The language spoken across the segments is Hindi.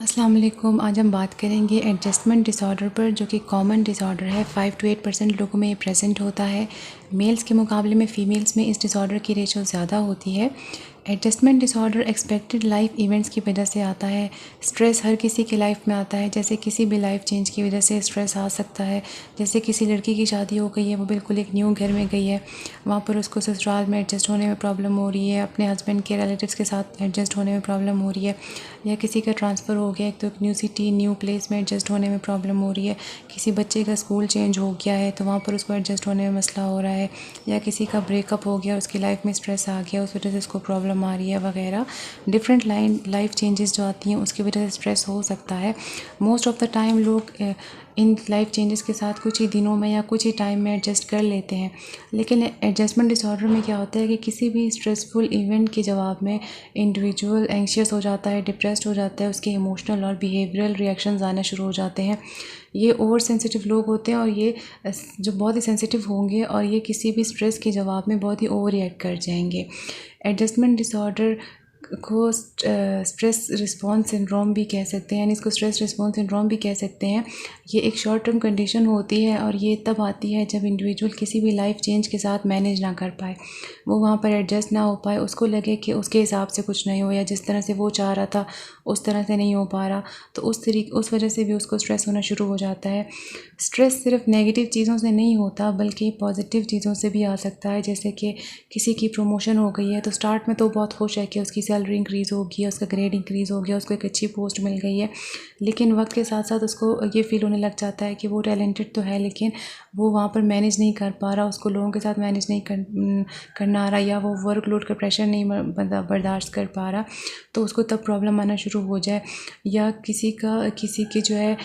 अस्सलाम वालेकुम। आज हम बात करेंगे एडजस्टमेंट डिसऑर्डर पर, जो कि कॉमन डिसऑर्डर है। 5 to 8% लोगों में ये प्रेजेंट होता है। मेल्स के मुकाबले में फ़ीमेल्स में इस डिसऑर्डर की रेशो ज़्यादा होती है। Adjustment disorder expected life events की वजह से आता है। स्ट्रेस हर किसी की लाइफ में आता है, जैसे किसी भी लाइफ चेंज की वजह से स्ट्रेस आ सकता है। जैसे किसी लड़की की शादी हो गई है, वो बिल्कुल एक न्यू घर में गई है, वहाँ पर उसको ससुराल में एडजस्ट होने में प्रॉब्लम हो रही है, अपने हस्बैंड के रिलेटिव्स के साथ एडजस्ट होने में प्रॉब्लम हो रही है, या किसी का ट्रांसफ़र हो गया तो एक न्यू सिटी न्यू प्लेस में एडजस्ट होने में प्रॉब्लम हो रही है, किसी बच्चे का स्कूल चेंज हो गया है तो वहाँ पर उसको एडजस्ट होने में मसला हो रहा है, या किसी का ब्रेकअप हो गया, उसकी लाइफ में स्ट्रेस आ गया, उस वजह से उसको प्रॉब्लम आ रही है वगैरह। डिफरेंट लाइफ चेंजेस जो आती हैं उसकी वजह से स्ट्रेस हो सकता है। मोस्ट ऑफ़ द टाइम लोग इन लाइफ चेंजेस के साथ कुछ ही दिनों में या कुछ ही टाइम में एडजस्ट कर लेते हैं, लेकिन एडजस्टमेंट डिसऑर्डर में क्या होता है कि किसी भी स्ट्रेसफुल इवेंट के जवाब में इंडिविजुअल एंग्शियस हो जाता है, डिप्रेस्ड हो जाता है, उसके इमोशनल और बिहेवियरल रिएक्शंस आना शुरू हो जाते हैं। ये ओवर सेंसिटिव लोग होते हैं, और ये जो बहुत ही सेंसिटिव होंगे, और ये किसी भी स्ट्रेस के जवाब में बहुत ही ओवर रिएक्ट कर जाएंगे। एडजस्टमेंट डिसऑर्डर को स्ट्रेस रिस्पॉन्स सिंड्रोम भी कह सकते हैं, यानी इसको स्ट्रेस रिस्पॉन्स सिंड्रोम भी कह सकते हैं। ये एक शॉर्ट टर्म कंडीशन होती है, और ये तब आती है जब इंडिविजुअल किसी भी लाइफ चेंज के साथ मैनेज ना कर पाए, वो वहाँ पर एडजस्ट ना हो पाए, उसको लगे कि उसके हिसाब से कुछ नहीं हो, या जिस तरह से वो चाह रहा था उस तरह से नहीं हो पा रहा, तो उस वजह से भी उसको स्ट्रेस होना शुरू हो जाता है। स्ट्रेस सिर्फ नेगेटिव चीज़ों से नहीं होता, बल्कि पॉजिटिव चीज़ों से भी आ सकता है। जैसे कि किसी की प्रमोशन हो गई है, तो स्टार्ट में तो बहुत खुश है कि उसकी सैलरी इंक्रीज़ हो गई है, उसका ग्रेड इंक्रीज़ हो गया, उसको एक अच्छी पोस्ट मिल गई है, लेकिन वक्त के साथ साथ उसको ये फील होने लग जाता है कि वो टैलेंटेड तो है, लेकिन वो वहाँ पर मैनेज नहीं कर पा रहा, उसको लोगों के साथ मैनेज नहीं करना आ रहा, या वो वर्कलोड का प्रेशर नहीं बर्दाश्त कर पा रहा, तो उसको तब प्रॉब्लम आना शुरू हो जाए। या किसी की जो है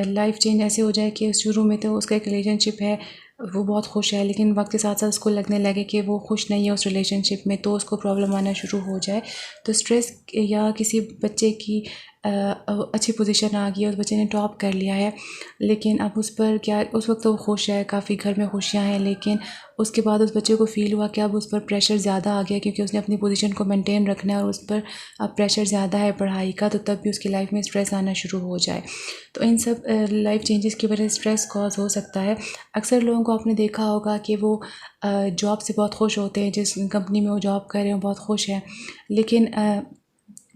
लाइफ चेंज ऐसे हो जाए कि शुरू में तो उसका एक रिलेशनशिप है, वो बहुत खुश है, लेकिन वक्त के साथ साथ उसको लगने लगे कि वो खुश नहीं है उस रिलेशनशिप में, तो उसको प्रॉब्लम आना शुरू हो जाए। तो स्ट्रेस, या किसी बच्चे की अच्छी पोजीशन आ गई है, उस बच्चे ने टॉप कर लिया है, लेकिन अब उस पर क्या, उस वक्त तो वो खुश है, काफ़ी घर में खुशियाँ हैं, लेकिन उसके बाद उस बच्चे को फ़ील हुआ कि अब उस पर प्रेशर ज़्यादा आ गया, क्योंकि उसने अपनी पोजीशन को मेंटेन रखना है और उस पर अब प्रेशर ज़्यादा है पढ़ाई का, तो तब भी उसकी लाइफ में स्ट्रेस आना शुरू हो जाए। तो इन सब लाइफ चेंजेस की वजह से स्ट्रेस कॉज हो सकता है। अक्सर लोगों को आपने देखा होगा कि वो जॉब से बहुत खुश होते हैं, जिस कंपनी में वो जॉब कर रहे हैं बहुत खुश हैं, लेकिन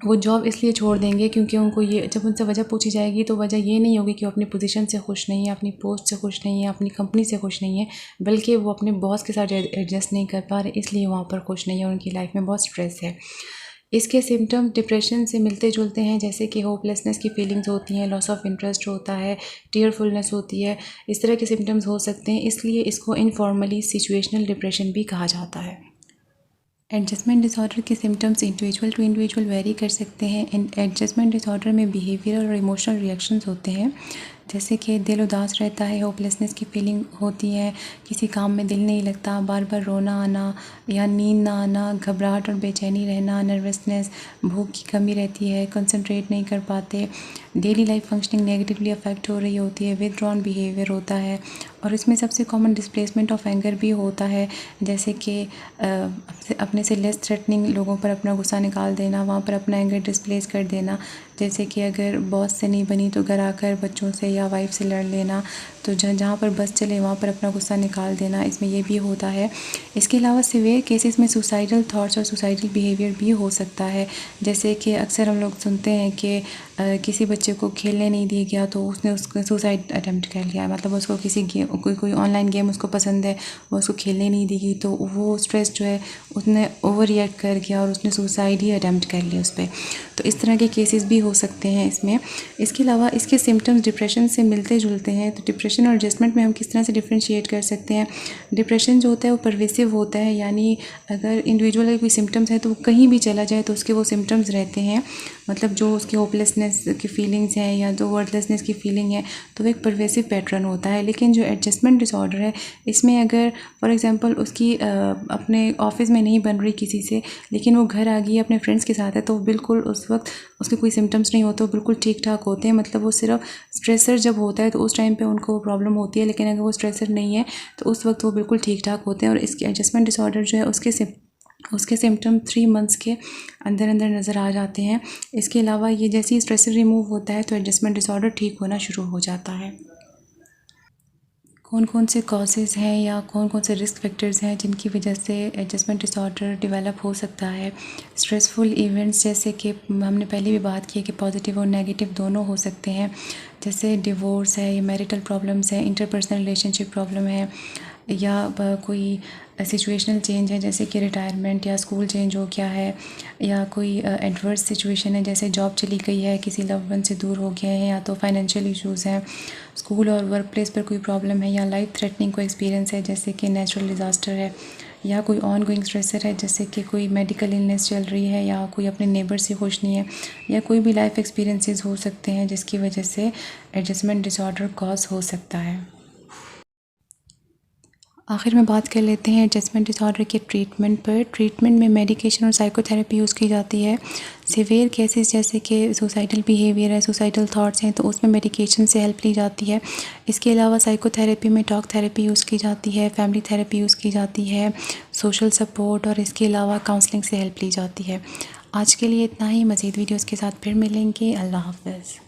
वो जॉब इसलिए छोड़ देंगे क्योंकि उनको ये, जब उनसे वजह पूछी जाएगी तो वजह ये नहीं होगी कि वो अपनी पोजीशन से खुश नहीं है, अपनी पोस्ट से खुश नहीं है, अपनी कंपनी से खुश नहीं है, बल्कि वो अपने बॉस के साथ एडजस्ट नहीं कर पा रहे, इसलिए वहाँ पर खुश नहीं है, उनकी लाइफ में बहुत स्ट्रेस है। इसके सिम्टम्स डिप्रेशन से मिलते जुलते हैं, जैसे कि होपलेसनेस की फीलिंग्स होती हैं, लॉस ऑफ इंटरेस्ट होता है, टीयरफुलनेस होती है, इस तरह के सिम्टम्स हो सकते हैं, इसलिए इसको इनफॉर्मली सिचुएशनल डिप्रेशन भी कहा जाता है। एडजस्टमेंट डिसऑर्डर के symptoms individual to individual vary कर सकते हैं। एडजस्टमेंट डिसऑर्डर में बिहेवियर और इमोशनल रिएक्शंस होते हैं, जैसे कि दिल उदास रहता है, होपलेसनेस की फीलिंग होती है, किसी काम में दिल नहीं लगता, बार बार रोना आना या नींद ना आना, घबराहट और बेचैनी रहना, नर्वसनेस, भूख की कमी रहती है, कंसंट्रेट नहीं कर पाते, daily life functioning negatively affect हो रही होती है, विथड्रॉन बिहेवियर होता है, और इसमें सबसे कॉमन डिस्प्लेसमेंट ऑफ एंगर भी होता है, जैसे कि अपने से लेस थ्रेटनिंग लोगों पर अपना गुस्सा निकाल देना, वहाँ पर अपना एंगर डिस्प्लेस कर देना, जैसे कि अगर बॉस से नहीं बनी तो घर आकर बच्चों से या वाइफ से लड़ लेना, तो जहाँ पर बस चले वहाँ पर अपना गुस्सा निकाल देना, इसमें ये भी होता है। इसके अलावा सिवियर केसेस में सुसाइडल थॉट्स और सुसाइडल बिहेवियर भी हो सकता है, जैसे कि अक्सर हम लोग सुनते हैं कि किसी बच्चे को खेलने नहीं दिया गया तो उसने उसको सुसाइड अटेम्प्ट कर लिया, मतलब उसको किसी गेम, कोई ऑनलाइन गेम उसको पसंद है, वो उसको खेलने नहीं दी गई, तो वो स्ट्रेस जो है उसने ओवर रिएक्ट कर गया और उसने सुसाइड ही अटेम्प्ट कर लिया उस पर। तो इस तरह के केसेस भी हो सकते हैं इसमें। इसके अलावा इसके सिम्टम्स डिप्रेशन से मिलते जुलते हैं, तो डिप्रेशन और एडजस्टमेंट में हम किस तरह से डिफ्रेंशिएट कर सकते हैं। डिप्रेशन जो होता है वो परवेसिव होता है, यानी अगर इंडिविजुअल के कोई सिम्टम्स हैं तो वो कहीं भी चला जाए तो उसके वो सिम्टम्स रहते हैं, मतलब जो उसकी होपलेसनेस की फीलिंग्स हैं या जो वर्थलेसनेस की फीलिंग है, तो वो एक परवेसिव पैटर्न होता है। लेकिन जो एडजस्टमेंट डिसऑर्डर है, इसमें अगर फॉर एग्जांपल उसकी अपने ऑफिस में नहीं बन रही किसी से, लेकिन वो घर आ गई अपने फ्रेंड्स के साथ है, तो बिल्कुल उस वक्त उसके कोई सिम्टम्स नहीं होते, वो बिल्कुल ठीक ठाक होते हैं, मतलब वो सिर्फ स्ट्रेसर जब होता है तो उस टाइम पे उनको प्रॉब्लम होती है, लेकिन अगर वो स्ट्रेसर नहीं है तो उस वक्त वो बिल्कुल ठीक ठाक होते हैं। और इसके एडजस्टमेंट डिसऑर्डर जो है उसके सिम्टम 3 मंथ्स के अंदर अंदर नज़र आ जाते हैं। इसके अलावा ये जैसे ही स्ट्रेस रिमूव होता है तो एडजस्टमेंट डिसऑर्डर ठीक होना शुरू हो जाता है। कौन कौन से कॉजेज़ हैं या कौन कौन से रिस्क फैक्टर्स हैं जिनकी वजह से एडजस्टमेंट डिसऑर्डर डेवलप हो सकता है। स्ट्रेसफुल इवेंट्स जैसे कि हमने पहले भी बात की है कि पॉजिटिव और नेगेटिव दोनों हो सकते हैं, जैसे डिवोर्स है या मैरिटल प्रॉब्लम्स हैं, इंटरपर्सनल रिलेशनशिप प्रॉब्लम है, या कोई सिचुएशनल चेंज है जैसे कि रिटायरमेंट या स्कूल चेंज हो गया है, या कोई एडवर्स सिचुएशन है जैसे जॉब चली गई है, किसी लव्ड वन से दूर हो गए हैं, या तो फाइनेंशियल इश्यूज़ हैं, स्कूल और वर्क प्लेस पर कोई प्रॉब्लम है, या लाइफ थ्रेटनिंग कोई एक्सपीरियंस है जैसे कि नेचुरल डिज़ास्टर है, या कोई ऑन गोइंग स्ट्रेसर है जैसे कि कोई मेडिकल इलनेस चल रही है, या कोई अपने नेबर से खुश नहीं है, या कोई भी लाइफ एक्सपीरियंसेस हो सकते हैं जिसकी वजह से एडजस्टमेंट डिसऑर्डर कॉज हो सकता है। आखिर में बात कर लेते हैं एडजस्टमेंट डिसऑर्डर के ट्रीटमेंट पर। ट्रीटमेंट में मेडिकेशन और साइकोथेरेपी यूज़ की जाती है। सीवियर केसेस जैसे कि सुसाइडल बिहेवियर है, सुसाइडल थॉट्स हैं, तो उसमें मेडिकेशन से हेल्प ली जाती है। इसके अलावा साइकोथेरेपी में टॉक थेरेपी यूज़ की जाती है, फैमिली थेरेपी यूज़ की जाती है, सोशल सपोर्ट, और इसके अलावा काउंसलिंग से हेल्प ली जाती है। आज के लिए इतना ही। मज़ीद वीडियोज़ के साथ फिर मिलेंगे। अल्लाह हाफ़िज़।